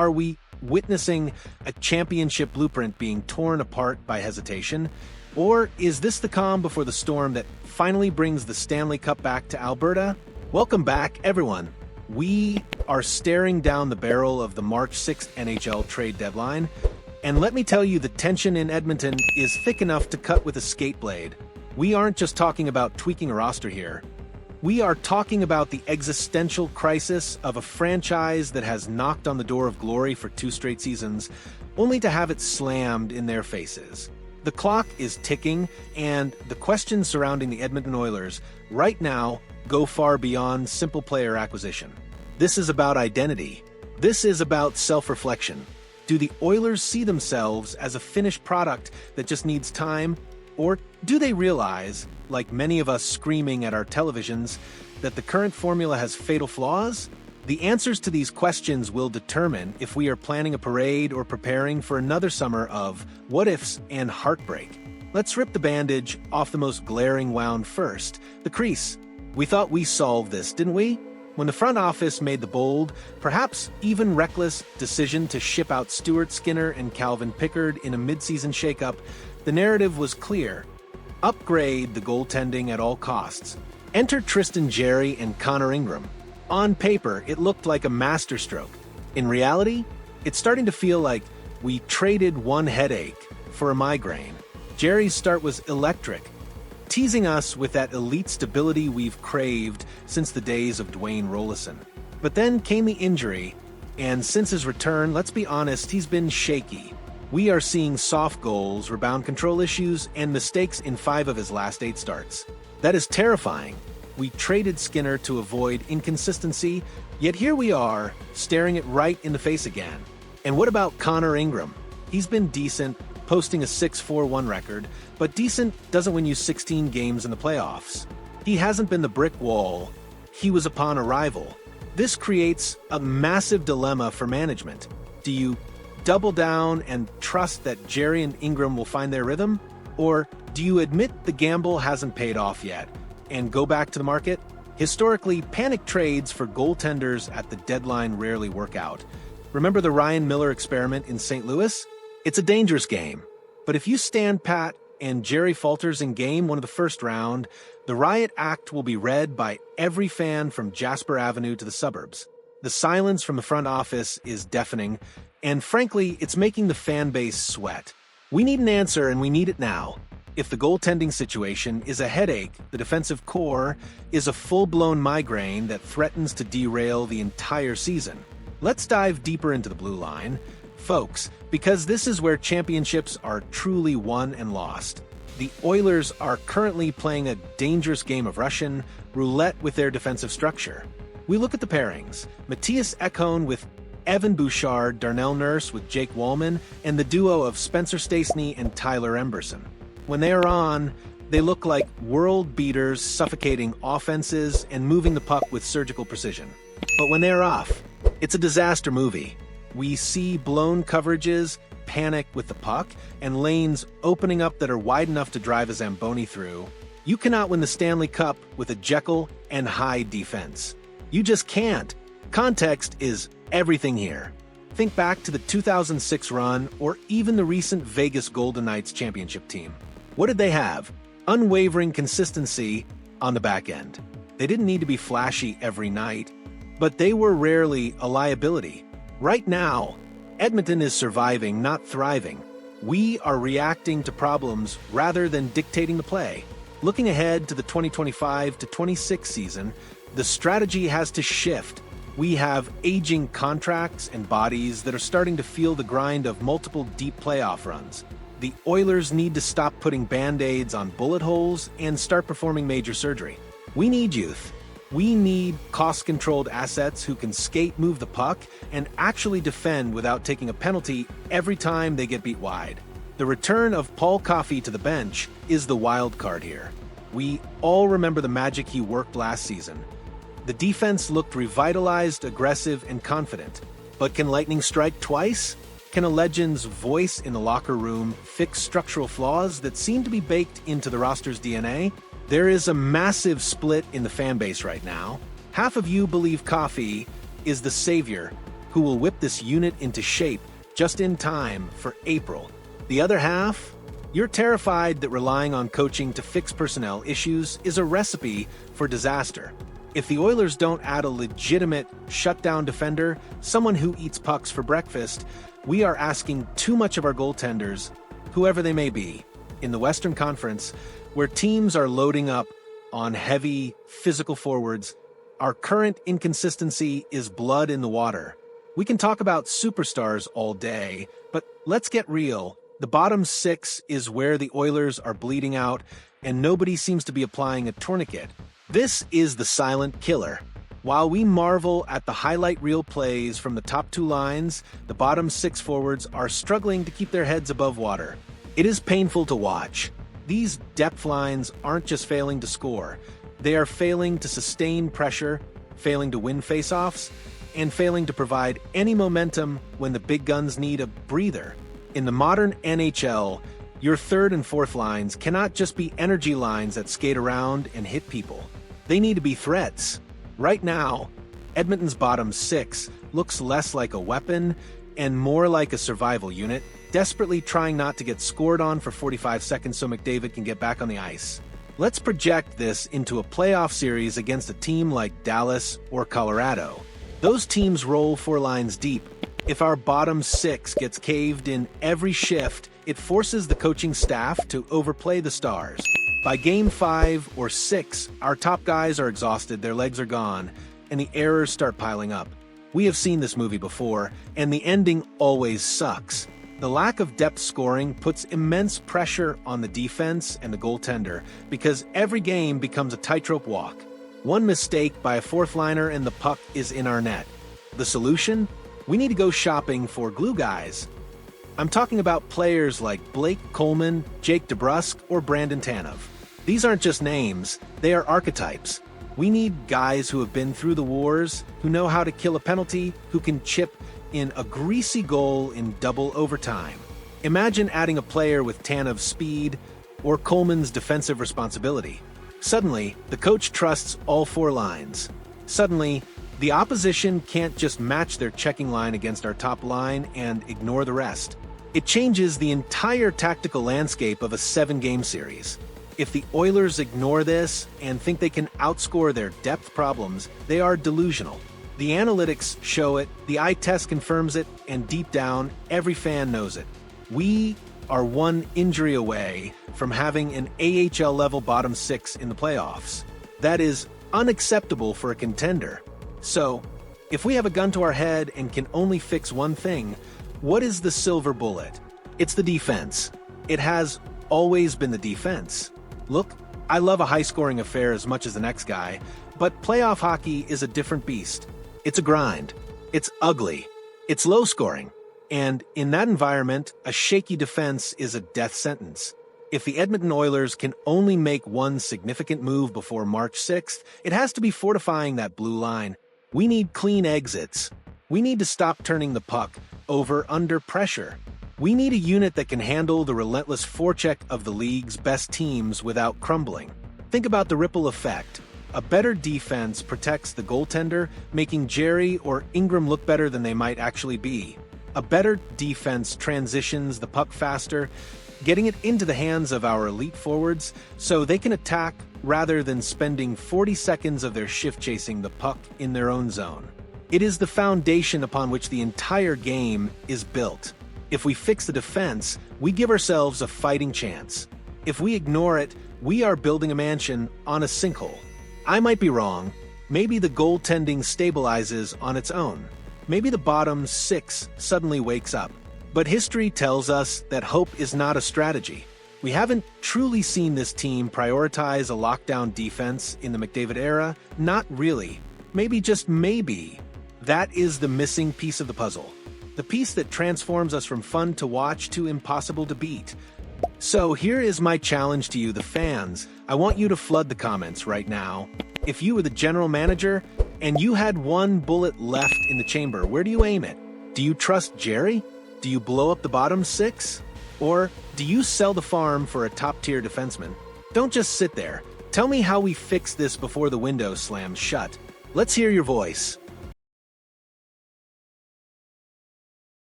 Are we witnessing a championship blueprint being torn apart by hesitation? Or is this the calm before the storm that finally brings the Stanley Cup back to Alberta? Welcome back, everyone. We are staring down the barrel of the March 6th NHL Trade Deadline, and let me tell you, the tension in Edmonton is thick enough to cut with a skate blade. We aren't just talking about tweaking a roster here. We are talking about the existential crisis of a franchise that has knocked on the door of glory for 2 straight seasons, only to have it slammed in their faces. The clock is ticking, and the questions surrounding the Edmonton Oilers right now go far beyond simple player acquisition. This is about identity. This is about self-reflection. Do the Oilers see themselves as a finished product that just needs time? Or do they realize, like many of us screaming at our televisions, that the current formula has fatal flaws? The answers to these questions will determine if we are planning a parade or preparing for another summer of what-ifs and heartbreak. Let's rip the bandage off the most glaring wound first, the crease. We thought we solved this, didn't we? When the front office made the bold, perhaps even reckless, decision to ship out Stuart Skinner and Calvin Pickard in a midseason shakeup, the narrative was clear. Upgrade the goaltending at all costs. Enter Tristan Jarry and Connor Ingram. On paper, it looked like a masterstroke. In reality, it's starting to feel like we traded one headache for a migraine. Jarry's start was electric, teasing us with that elite stability we've craved since the days of Dwayne Rollison. But then came the injury, and since his return, let's be honest, he's been shaky. We are seeing soft goals, rebound control issues, and mistakes in 5 of his last 8 starts. That is terrifying. We traded Skinner to avoid inconsistency, yet here we are, staring it right in the face again. And what about Connor Ingram? He's been decent, posting a 6-4-1 record, but decent doesn't win you 16 games in the playoffs. He hasn't been the brick wall he was upon arrival. This creates a massive dilemma for management. Do you double down and trust that Jarry and Ingram will find their rhythm? Or do you admit the gamble hasn't paid off yet and go back to the market? Historically, panic trades for goaltenders at the deadline rarely work out. Remember the Ryan Miller experiment in St. Louis? It's a dangerous game. But if you stand pat and Jarry falters in game 1 of the first round, the riot act will be read by every fan from Jasper Avenue to the suburbs. The silence from the front office is deafening, and frankly, it's making the fan base sweat. We need an answer, and we need it now. If the goaltending situation is a headache, the defensive core is a full-blown migraine that threatens to derail the entire season. Let's dive deeper into the blue line, folks, because this is where championships are truly won and lost. The Oilers are currently playing a dangerous game of Russian roulette with their defensive structure. We look at the pairings. Matthias Ekholm with Evan Bouchard, Darnell Nurse with Jake Wallman, and the duo of Spencer Stastny and Tyler Emberson. When they are on, they look like world beaters suffocating offenses and moving the puck with surgical precision. But when they are off, it's a disaster movie. We see blown coverages, panic with the puck, and lanes opening up that are wide enough to drive a Zamboni through. You cannot win the Stanley Cup with a Jekyll and Hyde defense. You just can't. Context is everything here. Think back to the 2006 run or even the recent Vegas Golden Knights championship team. What did they have? Unwavering consistency on the back end. They didn't need to be flashy every night, but they were rarely a liability. Right now, Edmonton is surviving, not thriving. We are reacting to problems rather than dictating the play. Looking ahead to the 2025-26 season, the strategy has to shift. We have aging contracts and bodies that are starting to feel the grind of multiple deep playoff runs. The Oilers need to stop putting band-aids on bullet holes and start performing major surgery. We need youth. We need cost-controlled assets who can skate, move the puck, and actually defend without taking a penalty every time they get beat wide. The return of Paul Coffey to the bench is the wild card here. We all remember the magic he worked last season. The defense looked revitalized, aggressive, and confident. But can lightning strike twice? Can a legend's voice in the locker room fix structural flaws that seem to be baked into the roster's DNA? There is a massive split in the fan base right now. Half of you believe Coffey is the savior, who will whip this unit into shape just in time for April. The other half? You're terrified that relying on coaching to fix personnel issues is a recipe for disaster. If the Oilers don't add a legitimate shutdown defender, someone who eats pucks for breakfast, we are asking too much of our goaltenders, whoever they may be. In the Western Conference, where teams are loading up on heavy, physical forwards, our current inconsistency is blood in the water. We can talk about superstars all day, but let's get real. The bottom six is where the Oilers are bleeding out, and nobody seems to be applying a tourniquet. This is the silent killer. While we marvel at the highlight reel plays from the top two lines, the bottom six forwards are struggling to keep their heads above water. It is painful to watch. These depth lines aren't just failing to score. They are failing to sustain pressure, failing to win faceoffs, and failing to provide any momentum when the big guns need a breather. In the modern NHL, your third and fourth lines cannot just be energy lines that skate around and hit people. They need to be threats. Right now, Edmonton's bottom six looks less like a weapon and more like a survival unit, desperately trying not to get scored on for 45 seconds so McDavid can get back on the ice. Let's project this into a playoff series against a team like Dallas or Colorado. Those teams roll four lines deep. If our bottom six gets caved in every shift, it forces the coaching staff to overplay the stars. By game 5 or 6, our top guys are exhausted, their legs are gone, and the errors start piling up. We have seen this movie before, and the ending always sucks. The lack of depth scoring puts immense pressure on the defense and the goaltender because every game becomes a tightrope walk. One mistake by a fourth liner and the puck is in our net. The solution? We need to go shopping for glue guys. I'm talking about players like Blake Coleman, Jake DeBrusk, or Brandon Tanev. These aren't just names, they are archetypes. We need guys who have been through the wars, who know how to kill a penalty, who can chip in a greasy goal in double overtime. Imagine adding a player with Tanev's speed or Coleman's defensive responsibility. Suddenly, the coach trusts all four lines. Suddenly, the opposition can't just match their checking line against our top line and ignore the rest. It changes the entire tactical landscape of a 7-game series. If the Oilers ignore this and think they can outscore their depth problems, they are delusional. The analytics show it, the eye test confirms it, and deep down, every fan knows it. We are one injury away from having an AHL-level bottom six in the playoffs. That is unacceptable for a contender. So, if we have a gun to our head and can only fix one thing, what is the silver bullet? It's the defense. It has always been the defense. Look, I love a high-scoring affair as much as the next guy, but playoff hockey is a different beast. It's a grind. It's ugly. It's low-scoring. And in that environment, a shaky defense is a death sentence. If the Edmonton Oilers can only make one significant move before March 6th, it has to be fortifying that blue line. We need clean exits. We need to stop turning the puck over under pressure. We need a unit that can handle the relentless forecheck of the league's best teams without crumbling. Think about the ripple effect. A better defense protects the goaltender, making Jerry or Ingram look better than they might actually be. A better defense transitions the puck faster, getting it into the hands of our elite forwards so they can attack rather than spending 40 seconds of their shift chasing the puck in their own zone. It is the foundation upon which the entire game is built. If we fix the defense, we give ourselves a fighting chance. If we ignore it, we are building a mansion on a sinkhole. I might be wrong. Maybe the goaltending stabilizes on its own. Maybe the bottom six suddenly wakes up. But history tells us that hope is not a strategy. We haven't truly seen this team prioritize a lockdown defense in the McDavid era. Not really. Maybe, just maybe, that is the missing piece of the puzzle. The piece that transforms us from fun to watch to impossible to beat. So here is my challenge to you, the fans. I want you to flood the comments right now. If you were the general manager and you had one bullet left in the chamber, where do you aim it? Do you trust Jerry? Do you blow up the bottom six? Or do you sell the farm for a top-tier defenseman? Don't just sit there. Tell me how we fix this before the window slams shut. Let's hear your voice.